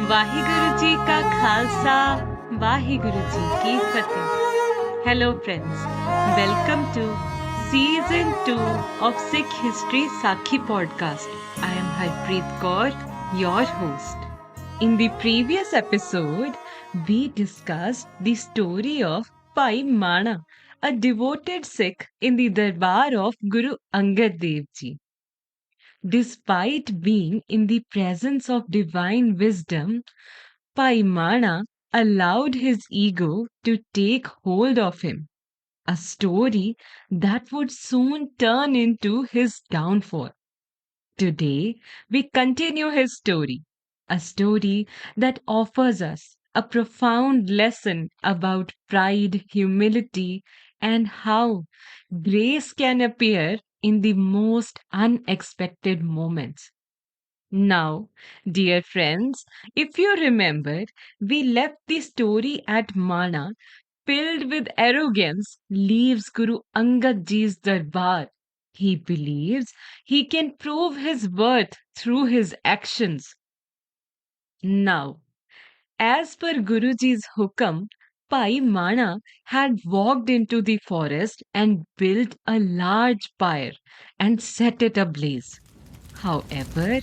वाहिगुरु जी का खालसा वाहिगुरु जी की फतेह. Hello friends, welcome to season 2 of Sikh History Sakhi podcast. I am Harpreet Kaur, your host. In the previous episode, we discussed the story of Bhai Mana, a devoted Sikh in the darbar of Guru Angad Dev Ji. Despite being in the presence of divine wisdom, Bhai Mana allowed his ego to take hold of him, a story that would soon turn into his downfall. Today, we continue his story, a story that offers us a profound lesson about pride, humility, and how grace can appear in the most unexpected moments. Now, dear friends, if you remember, we left the story at Mana, filled with arrogance, leaves Guru Angad Ji's darbar. He believes he can prove his worth through his actions. Now, as per Guruji's hukam, Bhai Mana had walked into the forest and built a large pyre and set it ablaze. However,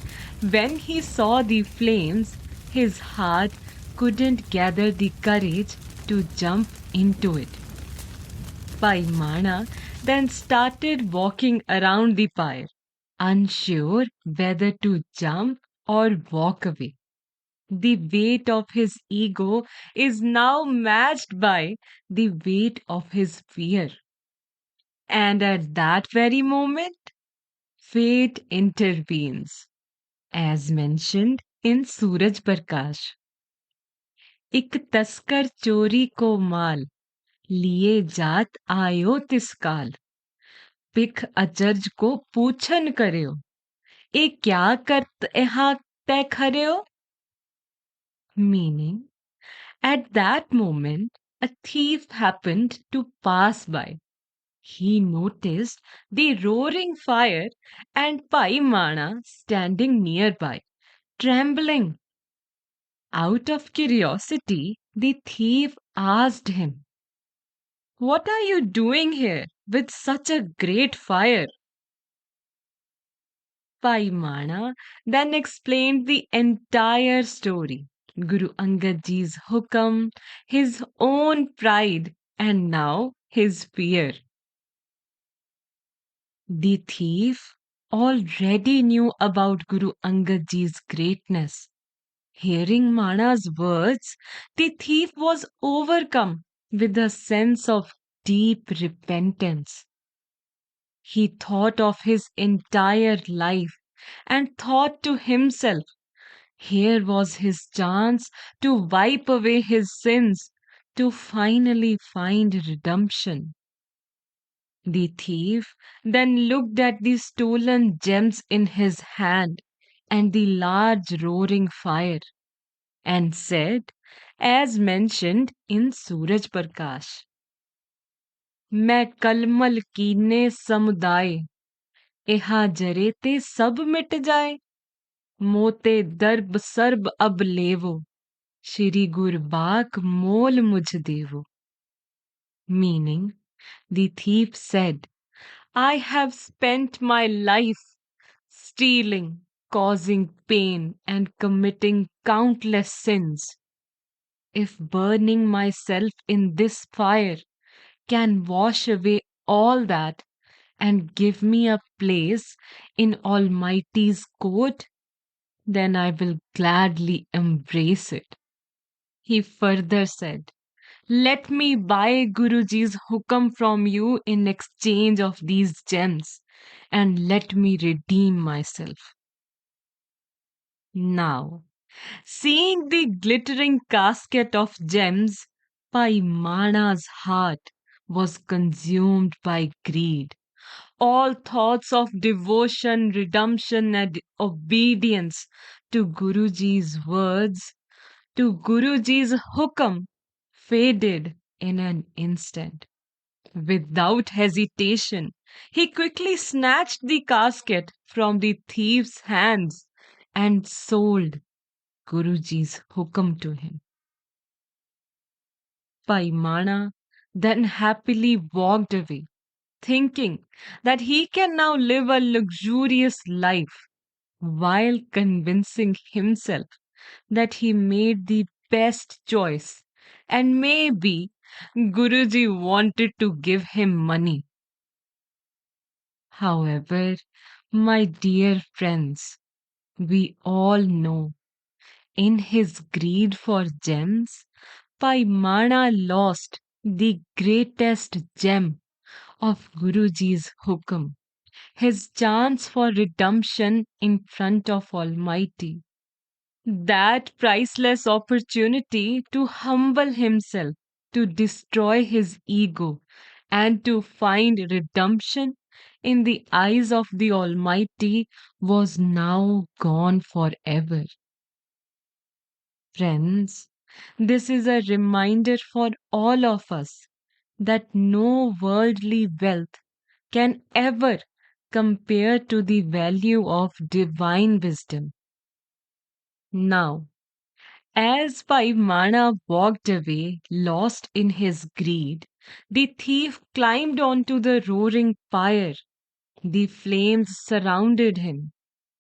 when he saw the flames, his heart couldn't gather the courage to jump into it. Paimana then started walking around the pyre, unsure whether to jump or walk away. The weight of his ego is now matched by the weight of his fear. And at that very moment, fate intervenes. As mentioned in Suraj Prakash, एक तस्कर चोरी को माल लिए जात आयो तिस काल, पिख अचर्ज को पूछन करयो, ए क्या करत यहाँ तय खर्यो. Meaning, at that moment, a thief happened to pass by. He noticed the roaring fire and Paimana standing nearby, trembling. Out of curiosity, the thief asked him, "What are you doing here with such a great fire?" Paimana then explained the entire story. Guru Angad Ji's hukam, his own pride, and now his fear. The thief already knew about Guru Angad Ji's greatness. Hearing Mana's words, the thief was overcome with a sense of deep repentance. He thought of his entire life and thought to himself, here was his chance to wipe away his sins, to finally find redemption. The thief then looked at the stolen gems in his hand and the large roaring fire and said, as mentioned in Suraj Prakash, मैं कलमल कीने समुदाय, इहा जरे ते सब मिट जाए, मोते दर्ब SERB अब लेवो, श्री गुरबाक मोल मुझ देवो. Meaning, the thief said, I have spent my life stealing, causing pain, and committing countless sins. If burning myself in this fire can wash away all that and give me a place in Almighty's court, then I will gladly embrace it. He further said, let me buy Guruji's hukam from you in exchange of these gems, and let me redeem myself. Now, seeing the glittering casket of gems, Paimana's heart was consumed by greed. All thoughts of devotion, redemption, and obedience to Guruji's words, to Guruji's hukam, faded in an instant. Without hesitation, he quickly snatched the casket from the thief's hands and sold Guruji's hukam to him. Bhai Mana then happily walked away, thinking that he can now live a luxurious life while convincing himself that he made the best choice and maybe Guruji wanted to give him money. However, my dear friends, we all know in his greed for gems, Bhai Mana lost the greatest gem of Guruji's hukam, his chance for redemption in front of Almighty. That priceless opportunity to humble himself, to destroy his ego, and to find redemption in the eyes of the Almighty was now gone forever. Friends, this is a reminder for all of us that no worldly wealth can ever compare to the value of divine wisdom. Now, as Paimana walked away, lost in his greed, the thief climbed onto the roaring pyre. The flames surrounded him,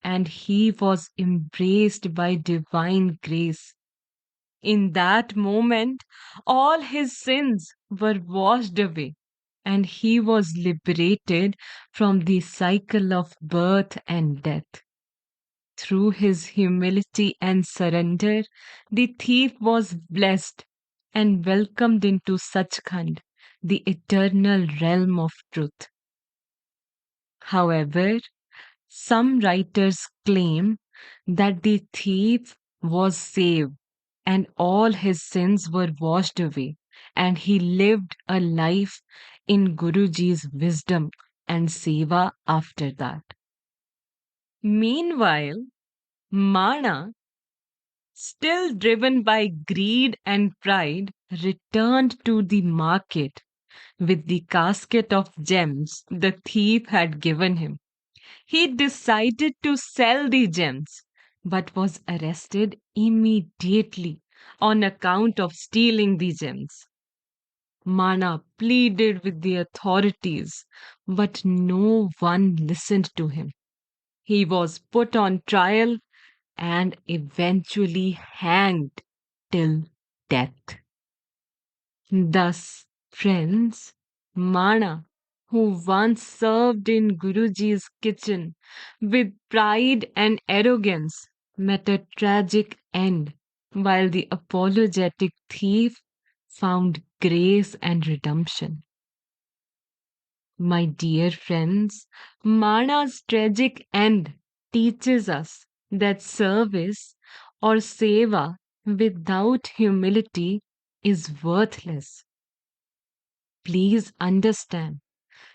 and he was embraced by divine grace. In that moment, all his sins were washed away, and he was liberated from the cycle of birth and death. Through his humility and surrender, the thief was blessed and welcomed into Sachkhand, the eternal realm of truth. However, some writers claim that the thief was saved and all his sins were washed away, and he lived a life in Guruji's wisdom and seva after that. Meanwhile, Mana, still driven by greed and pride, returned to the market with the casket of gems the thief had given him. He decided to sell the gems, but was arrested immediately on account of stealing the gems. Mana pleaded with the authorities, but no one listened to him. He was put on trial and eventually hanged till death. Thus, friends, Mana, who once served in Guruji's kitchen with pride and arrogance, met a tragic end, while the apologetic thief found grace and redemption. My dear friends, Mana's tragic end teaches us that service or seva without humility is worthless. Please understand,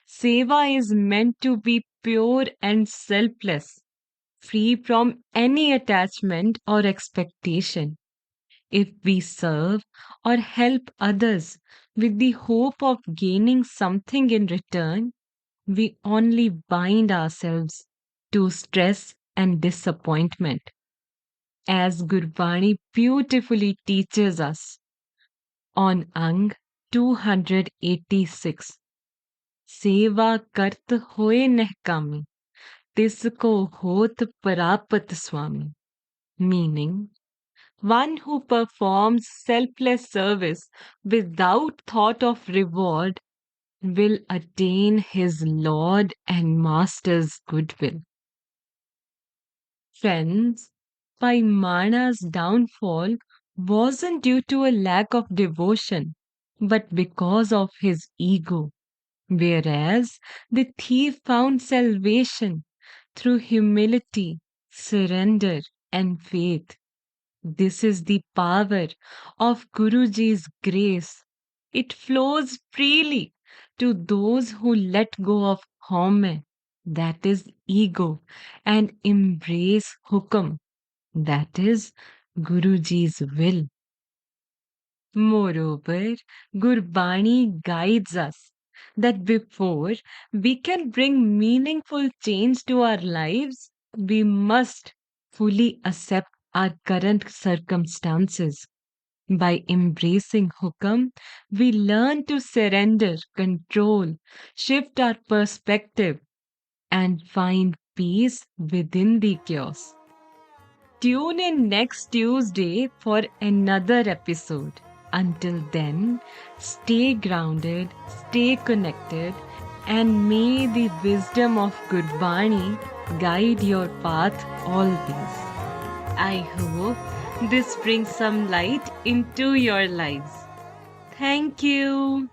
seva is meant to be pure and selfless, free from any attachment or expectation. If we serve or help others with the hope of gaining something in return, we only bind ourselves to stress and disappointment. As Gurbani beautifully teaches us on Ang 286, Seva kart hoye nehkami, tisko hot parapat swami. Meaning, one who performs selfless service without thought of reward will attain his Lord and Master's goodwill. Friends, Paimana's downfall wasn't due to a lack of devotion, but because of his ego, whereas the thief found salvation through humility, surrender, and faith. This is the power of Guruji's grace. It flows freely to those who let go of haumai, that is ego, and embrace hukam, that is Guruji's will. Moreover, Gurbani guides us that before we can bring meaningful change to our lives, we must fully accept our current circumstances. By embracing hukam, we learn to surrender control, shift our perspective, and find peace within the chaos. Tune in next Tuesday for another episode. Until then, stay grounded, stay connected, and may the wisdom of Gurbani guide your path always. I hope this brings some light into your lives. Thank you.